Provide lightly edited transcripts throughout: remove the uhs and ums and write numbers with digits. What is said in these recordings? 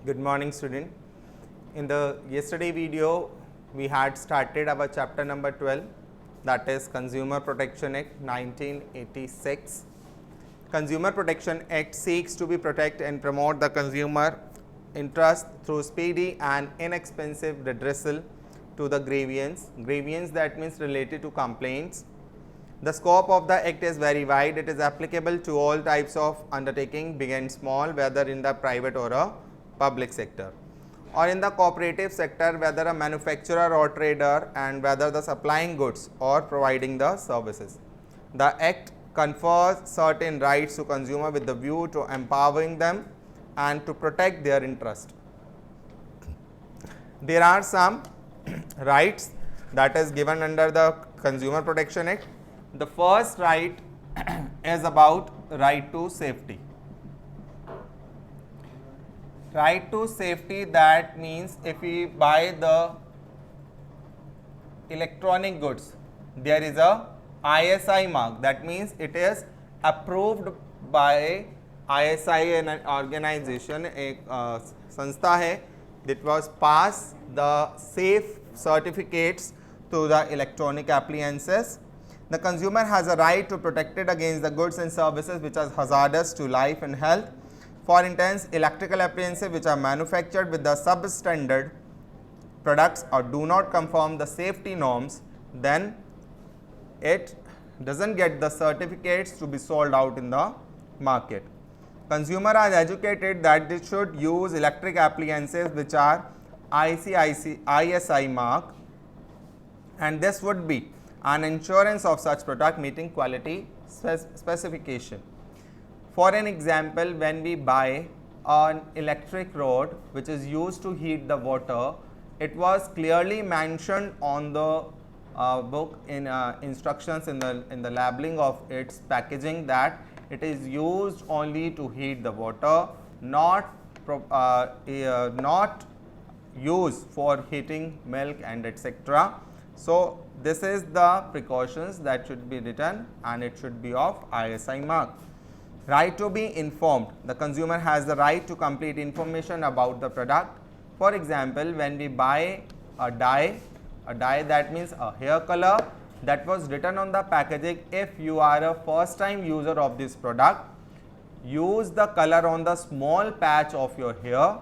Good morning, student. In the yesterday video, we had started our chapter number 12, that is Consumer Protection Act 1986. Consumer Protection Act seeks to be protect and promote the consumer interest through speedy and inexpensive redressal to the grievance. Grievance, that means related to complaints. The scope of the act is very wide. It is applicable to all types of undertaking, big and small, whether in the private or a public sector, or in the cooperative sector, whether a manufacturer or trader, and whether the supplying goods or providing the services. The act confers certain rights to consumer with the view to empowering them and to protect their interest. There are some rights that is given under the Consumer Protection Act. The first right is about right to safety. Right to safety, that means if we buy the electronic goods, there is a ISI mark, that means it is approved by ISI, an organization, एक संस्था है that was pass the safe certificates to the electronic appliances. The consumer has a right to protect it against the goods and services which are hazardous to life and health. For instance, electrical appliances which are manufactured with the substandard products or do not conform the safety norms, then it doesn't get the certificates to be sold out in the market. Consumer are educated that they should use electric appliances which are ISI mark, and this would be an insurance of such product meeting quality specification. For an example, when we buy an electric rod which is used to heat the water, it was clearly mentioned on the book in instructions in the labeling of its packaging that it is used only to heat the water, not used for heating milk and etc. So, this is the precautions that should be written, and it should be of ISI mark. Right to be informed. The consumer has the right to complete information about the product. For example, when we buy a dye that means a hair color, that was written on the packaging, if you are a first time user of this product, use the color on the small patch of your hair.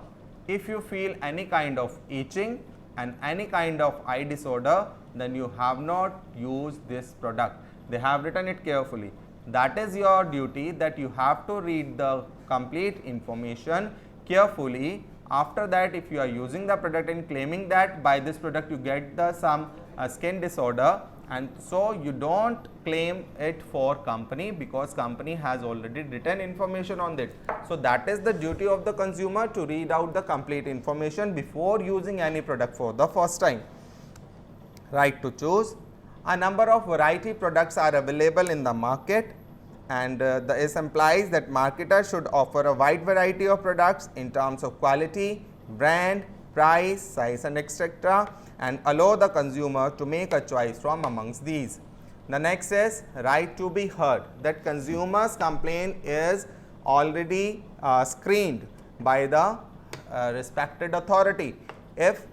If you feel any kind of itching and any kind of eye disorder, then you have not used this product. They have written it carefully. That is your duty, that you have to read the complete information carefully. After that, if you are using the product and claiming that by this product you get the some skin disorder, and so you don't claim it for company, because company has already written information on it. So, that is the duty of the consumer, to read out the complete information before using any product for the first time. Right to choose. A number of variety products are available in the market, and this implies that marketers should offer a wide variety of products in terms of quality, brand, price, size and etc., and allow the consumer to make a choice from amongst these. The next is right to be heard, that consumer's complaint is already screened by the respected authority. If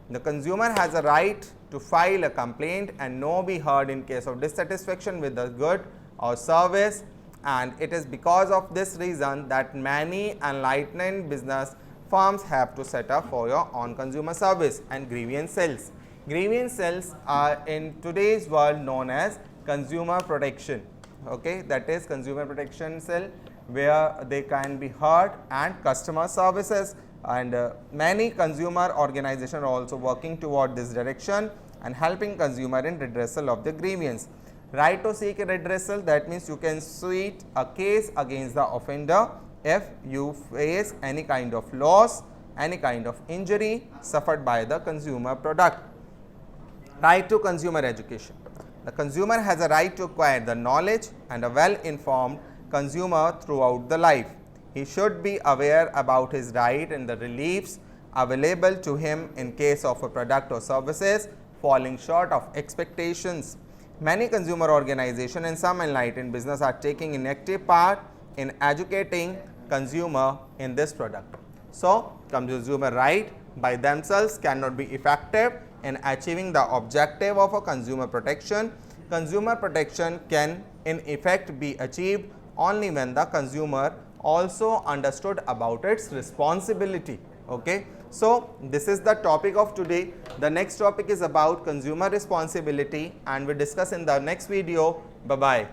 the consumer has a right to file a complaint and no be heard in case of dissatisfaction with the good or service, and it is because of this reason that many enlightened business firms have to set up for your own consumer service and grievance cells. Grievance cells are in today's world known as consumer protection. Okay, that is consumer protection cell, where they can be heard, and customer services, and many consumer organizations are also working toward this direction and helping consumer in redressal of the grievance. Right to seek a redressal, that means you can suit a case against the offender if you face any kind of loss, any kind of injury suffered by the consumer product. Right to consumer education. The consumer has a right to acquire the knowledge and a well informed consumer throughout the life. He should be aware about his right and the reliefs available to him in case of a product or services falling short of expectations. Many consumer organizations and some enlightened business are taking an active part in educating consumer in this product. So, consumer right by themselves cannot be effective in achieving the objective of a consumer protection. Consumer protection can in effect be achieved only when the consumer also understood about its responsibility. Okay. So, this is the topic of today. The next topic is about consumer responsibility, and we discuss in the next video. Bye bye.